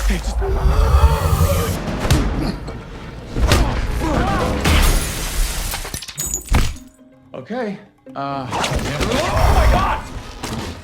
Okay, just... Okay, oh my God!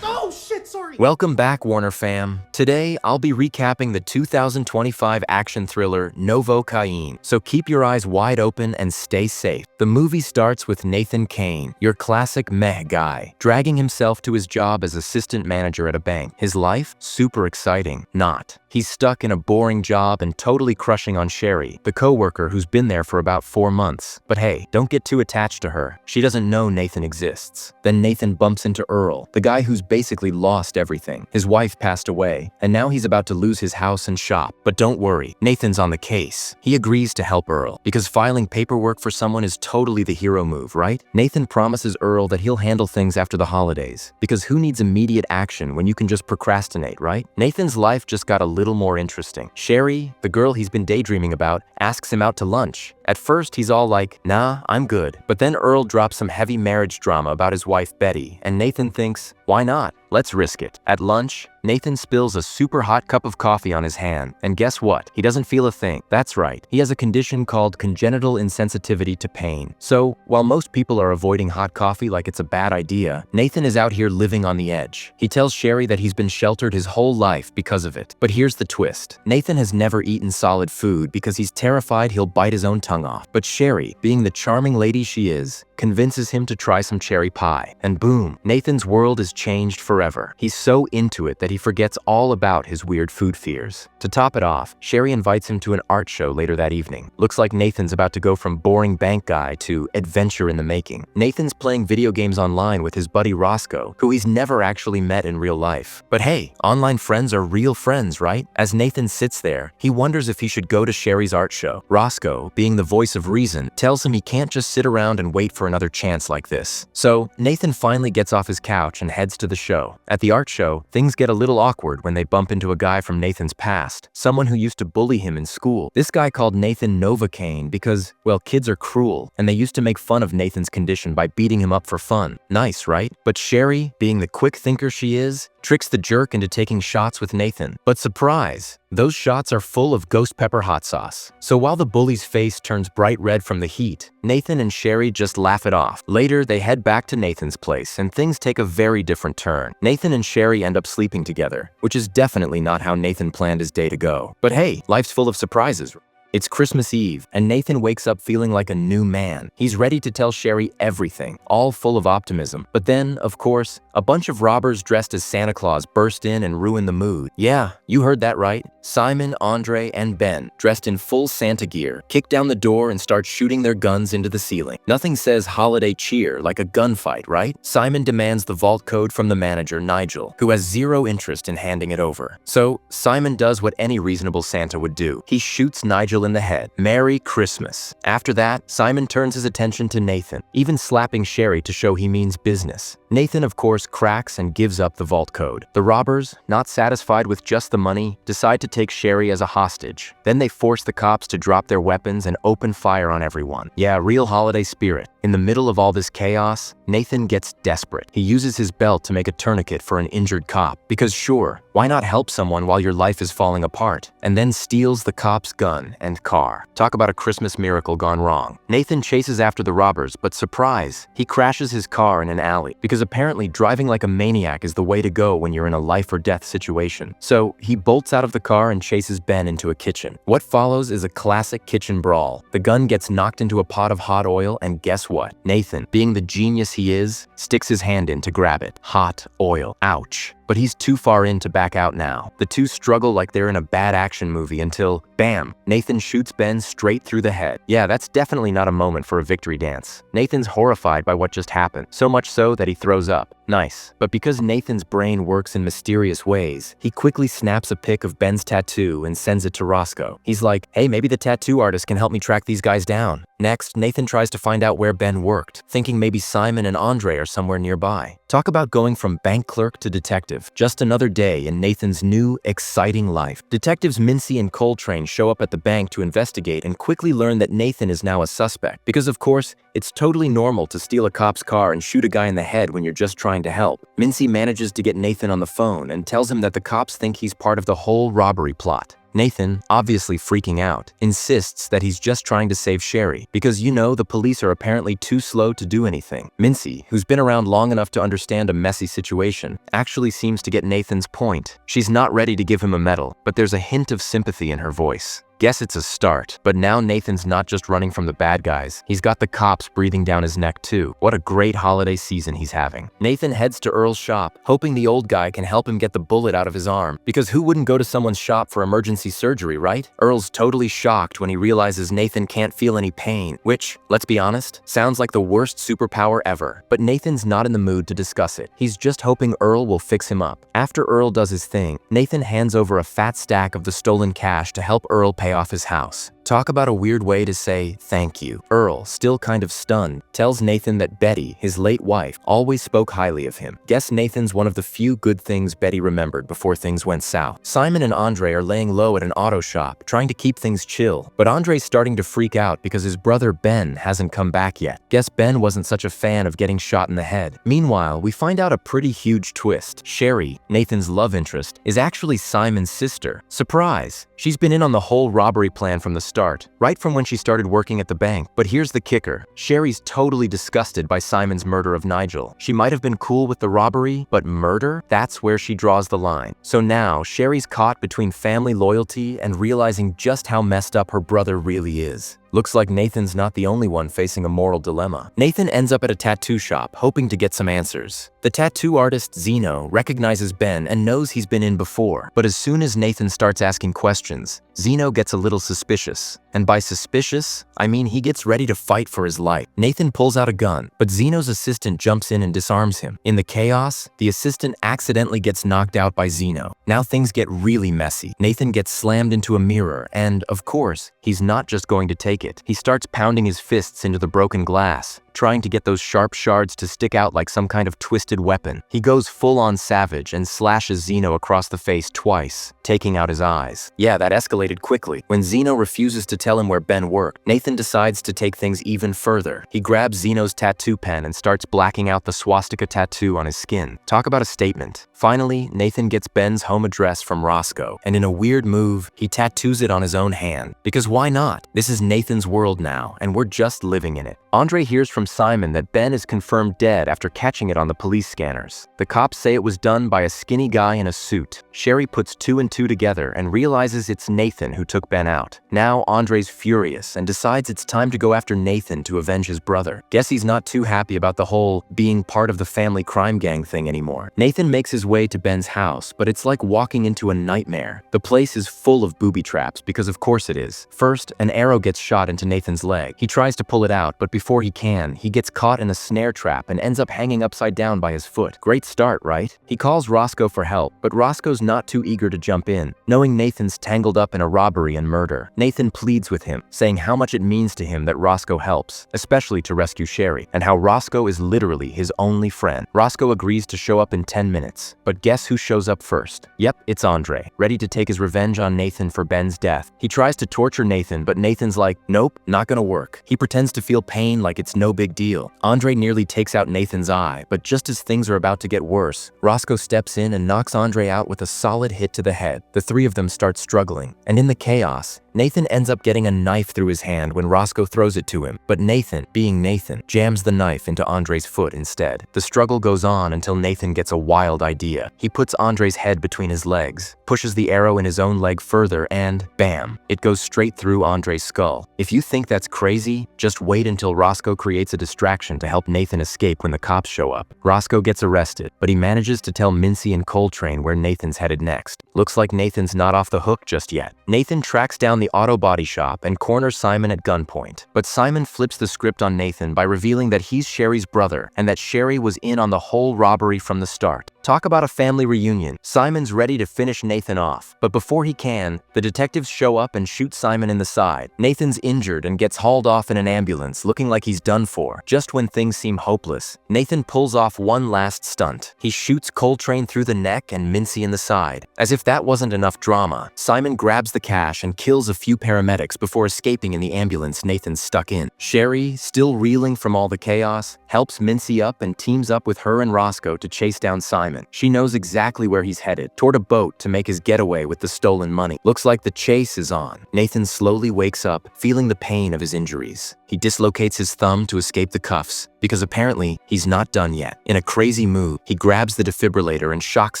Oh shit, sorry! Welcome back, Warner fam. Today, I'll be recapping the 2025 action thriller Novocaine, so keep your eyes wide open and stay safe. The movie starts with Nathan Kane, your classic meh guy, dragging himself to his job as assistant manager at a bank. His life? Super exciting. Not. He's stuck in a boring job and totally crushing on Sherry, the coworker who's been there for about 4 months. But hey, don't get too attached to her. She doesn't know Nathan exists. Then Nathan bumps into Earl, the guy who's basically lost everything. His wife passed away, and now he's about to lose his house and shop. But don't worry, Nathan's on the case. He agrees to help Earl, because filing paperwork for someone is totally the hero move, right? Nathan promises Earl that he'll handle things after the holidays, because who needs immediate action when you can just procrastinate, right? Nathan's life just got a little more interesting. Sherry, the girl he's been daydreaming about, asks him out to lunch. At first, he's all like, nah, I'm good. But then Earl drops some heavy marriage drama about his wife Betty, and Nathan thinks, why not? Let's risk it. At lunch, Nathan spills a super hot cup of coffee on his hand, and guess what? He doesn't feel a thing. That's right, he has a condition called congenital insensitivity to pain. So, while most people are avoiding hot coffee like it's a bad idea, Nathan is out here living on the edge. He tells Sherry that he's been sheltered his whole life because of it. But here's the twist. Nathan has never eaten solid food because he's terrified he'll bite his own tongue off. But Sherry, being the charming lady she is, convinces him to try some cherry pie. And boom, Nathan's world is changed forever. He's so into it that he forgets all about his weird food fears. To top it off, Sherry invites him to an art show later that evening. Looks like Nathan's about to go from boring bank guy to adventure in the making. Nathan's playing video games online with his buddy Roscoe, who he's never actually met in real life. But hey, online friends are real friends, right? As Nathan sits there, he wonders if he should go to Sherry's art show. Roscoe, being the voice of reason, tells him he can't just sit around and wait for another chance like this. So, Nathan finally gets off his couch and heads to the show. At the art show, things get a little awkward when they bump into a guy from Nathan's past, someone who used to bully him in school. This guy called Nathan Novocaine because, well, kids are cruel, and they used to make fun of Nathan's condition by beating him up for fun. Nice, right? But Sherry, being the quick thinker she is, tricks the jerk into taking shots with Nathan. But surprise! Those shots are full of ghost pepper hot sauce. So while the bully's face turns bright red from the heat, Nathan and Sherry just laugh it off. Later, they head back to Nathan's place, and things take a very different turn. Nathan and Sherry end up sleeping together, which is definitely not how Nathan planned his day to go. But hey, life's full of surprises. It's Christmas Eve, and Nathan wakes up feeling like a new man. He's ready to tell Sherry everything, all full of optimism. But then, of course, a bunch of robbers dressed as Santa Claus burst in and ruin the mood. Yeah, you heard that right. Simon, Andre, and Ben, dressed in full Santa gear, kick down the door and start shooting their guns into the ceiling. Nothing says holiday cheer like a gunfight, right? Simon demands the vault code from the manager, Nigel, who has zero interest in handing it over. So, Simon does what any reasonable Santa would do. He shoots Nigel in the head. Merry Christmas. After that, Simon turns his attention to Nathan, even slapping Sherry to show he means business. Nathan, of course, cracks and gives up the vault code. The robbers, not satisfied with just the money, decide to take Sherry as a hostage. Then they force the cops to drop their weapons and open fire on everyone. Yeah, real holiday spirit. In the middle of all this chaos, Nathan gets desperate. He uses his belt to make a tourniquet for an injured cop, because sure, why not help someone while your life is falling apart? And then steals the cop's gun and car. Talk about a Christmas miracle gone wrong. Nathan chases after the robbers, but surprise, he crashes his car in an alley, because apparently driving like a maniac is the way to go when you're in a life or death situation. So he bolts out of the car and chases Ben into a kitchen. What follows is a classic kitchen brawl. The gun gets knocked into a pot of hot oil, and guess what? Nathan, being the genius he is, sticks his hand in to grab it. Hot oil. Ouch. But he's too far in to back out now. The two struggle like they're in a bad action movie until, bam, Nathan shoots Ben straight through the head. Yeah, that's definitely not a moment for a victory dance. Nathan's horrified by what just happened, so much so that he throws up. Nice. But because Nathan's brain works in mysterious ways, he quickly snaps a pic of Ben's tattoo and sends it to Roscoe. He's like, hey, maybe the tattoo artist can help me track these guys down. Next, Nathan tries to find out where Ben worked, thinking maybe Simon and Andre are somewhere nearby. Talk about going from bank clerk to detective. Just another day in Nathan's new, exciting life. Detectives Mincy and Coltrane show up at the bank to investigate and quickly learn that Nathan is now a suspect. Because of course, it's totally normal to steal a cop's car and shoot a guy in the head when you're just trying to help. Mincy manages to get Nathan on the phone and tells him that the cops think he's part of the whole robbery plot. Nathan, obviously freaking out, insists that he's just trying to save Sherry because the police are apparently too slow to do anything. Mincy, who's been around long enough to understand a messy situation, actually seems to get Nathan's point. She's not ready to give him a medal, but there's a hint of sympathy in her voice. Guess it's a start, but now Nathan's not just running from the bad guys, he's got the cops breathing down his neck too. What a great holiday season he's having. Nathan heads to Earl's shop, hoping the old guy can help him get the bullet out of his arm, because who wouldn't go to someone's shop for emergency surgery, right? Earl's totally shocked when he realizes Nathan can't feel any pain, which, let's be honest, sounds like the worst superpower ever. But Nathan's not in the mood to discuss it. He's just hoping Earl will fix him up. After Earl does his thing, Nathan hands over a fat stack of the stolen cash to help Earl pay off his house. Talk about a weird way to say thank you. Earl, still kind of stunned, tells Nathan that Betty, his late wife, always spoke highly of him. Guess Nathan's one of the few good things Betty remembered before things went south. Simon and Andre are laying low at an auto shop, trying to keep things chill, but Andre's starting to freak out because his brother Ben hasn't come back yet. Guess Ben wasn't such a fan of getting shot in the head. Meanwhile, we find out a pretty huge twist. Sherry, Nathan's love interest, is actually Simon's sister. Surprise! She's been in on the whole robbery plan from the start, right from when she started working at the bank. But here's the kicker. Sherry's totally disgusted by Simon's murder of Nigel. She might have been cool with the robbery, but murder? That's where she draws the line. So now, Sherry's caught between family loyalty and realizing just how messed up her brother really is. Looks like Nathan's not the only one facing a moral dilemma. Nathan ends up at a tattoo shop, hoping to get some answers. The tattoo artist Zeno recognizes Ben and knows he's been in before, but as soon as Nathan starts asking questions, Zeno gets a little suspicious. And by suspicious, I mean he gets ready to fight for his life. Nathan pulls out a gun, but Zeno's assistant jumps in and disarms him. In the chaos, the assistant accidentally gets knocked out by Zeno. Now things get really messy. Nathan gets slammed into a mirror, and, of course, he's not just going to take it. He starts pounding his fists into the broken glass, trying to get those sharp shards to stick out like some kind of twisted weapon. He goes full-on savage and slashes Zeno across the face twice, taking out his eyes. Yeah, that escalated quickly. When Zeno refuses to tell him where Ben worked, Nathan decides to take things even further. He grabs Zeno's tattoo pen and starts blacking out the swastika tattoo on his skin. Talk about a statement. Finally, Nathan gets Ben's home address from Roscoe, and in a weird move, he tattoos it on his own hand. Because why not? This is Nathan's world now, and we're just living in it. Andre hears from Simon that Ben is confirmed dead after catching it on the police scanners. The cops say it was done by a skinny guy in a suit. Sherry puts 2 and 2 together and realizes it's Nathan who took Ben out. Now Andre's furious and decides it's time to go after Nathan to avenge his brother. Guess he's not too happy about the whole being part of the family crime gang thing anymore. Nathan makes his way to Ben's house, but it's like walking into a nightmare. The place is full of booby traps, because of course it is. First, an arrow gets shot into Nathan's leg. He tries to pull it out, but before he can, he gets caught in a snare trap and ends up hanging upside down by his foot. Great start, right? He calls Roscoe for help, but Roscoe's not too eager to jump in, knowing Nathan's tangled up in a robbery and murder. Nathan pleads with him, saying how much it means to him that Roscoe helps, especially to rescue Sherry, and how Roscoe is literally his only friend. Roscoe agrees to show up in 10 minutes, but guess who shows up first? Yep, it's Andre, ready to take his revenge on Nathan for Ben's death. He tries to torture Nathan, but Nathan's like, nope, not gonna work. He pretends to feel pain like it's no big deal. Andre nearly takes out Nathan's eye, but just as things are about to get worse, Roscoe steps in and knocks Andre out with a solid hit to the head. The three of them start struggling, and in the chaos, Nathan ends up getting a knife through his hand when Roscoe throws it to him, but Nathan, being Nathan, jams the knife into Andre's foot instead. The struggle goes on until Nathan gets a wild idea. He puts Andre's head between his legs, pushes the arrow in his own leg further, and bam, it goes straight through Andre's skull. If you think that's crazy, just wait until Roscoe creates a distraction to help Nathan escape when the cops show up. Roscoe gets arrested, but he manages to tell Mincy and Coltrane where Nathan's headed next. Looks like Nathan's not off the hook just yet. Nathan tracks down the auto body shop and corners Simon at gunpoint, but Simon flips the script on Nathan by revealing that he's Sherry's brother and that Sherry was in on the whole robbery from the start. Talk about a family reunion. Simon's ready to finish Nathan off, but before he can, the detectives show up and shoot Simon in the side. Nathan's injured and gets hauled off in an ambulance, looking like he's done for. for. Just when things seem hopeless, Nathan pulls off one last stunt. He shoots Coltrane through the neck and Mincy in the side. As if that wasn't enough drama, Simon grabs the cash and kills a few paramedics before escaping in the ambulance Nathan's stuck in. Sherry, still reeling from all the chaos, helps Mincy up and teams up with her and Roscoe to chase down Simon. She knows exactly where he's headed, toward a boat to make his getaway with the stolen money. Looks like the chase is on. Nathan slowly wakes up, feeling the pain of his injuries. He dislocates his thumb to escape the cuffs, because apparently he's not done yet. In a crazy move, he grabs the defibrillator and shocks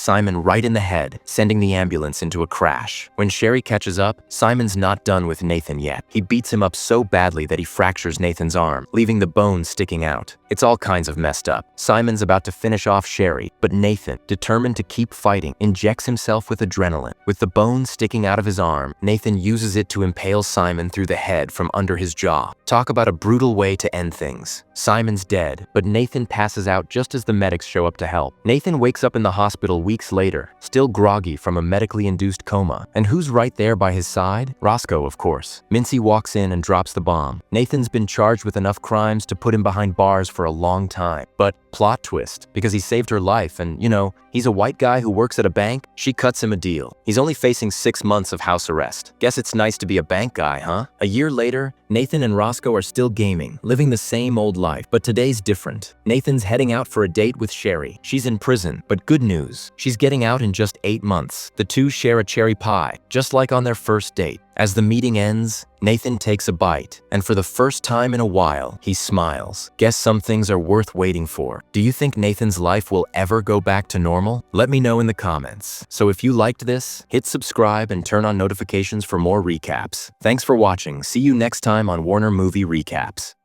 Simon right in the head, sending the ambulance into a crash. When Sherry catches up, Simon's not done with Nathan yet. He beats him up so badly that he fractures Nathan's arm, leaving the bone sticking out. It's all kinds of messed up. Simon's about to finish off Sherry, but Nathan, determined to keep fighting, injects himself with adrenaline. With the bone sticking out of his arm, Nathan uses it to impale Simon through the head from under his jaw. Talk about a brutal way to end things. Simon's dead, but Nathan passes out just as the medics show up to help. Nathan wakes up in the hospital weeks later, still groggy from a medically induced coma. And who's right there by his side? Roscoe, of course. Mincy walks in and drops the bomb. Nathan's been charged with enough crimes to put him behind bars for a long time. But plot twist, because he saved her life and, he's a white guy who works at a bank, she cuts him a deal. He's only facing 6 months of house arrest. Guess it's nice to be a bank guy, huh? A year later, Nathan and Roscoe are still gaming, living the same old life, but today's different. Nathan's heading out for a date with Sherry. She's in prison, but good news, she's getting out in just 8 months. The two share a cherry pie, just like on their first date. As the meeting ends, Nathan takes a bite, and for the first time in a while, he smiles. Guess some things are worth waiting for. Do you think Nathan's life will ever go back to normal? Let me know in the comments. So if you liked this, hit subscribe and turn on notifications for more recaps. Thanks for watching. See you next time on Warner Movie Recaps.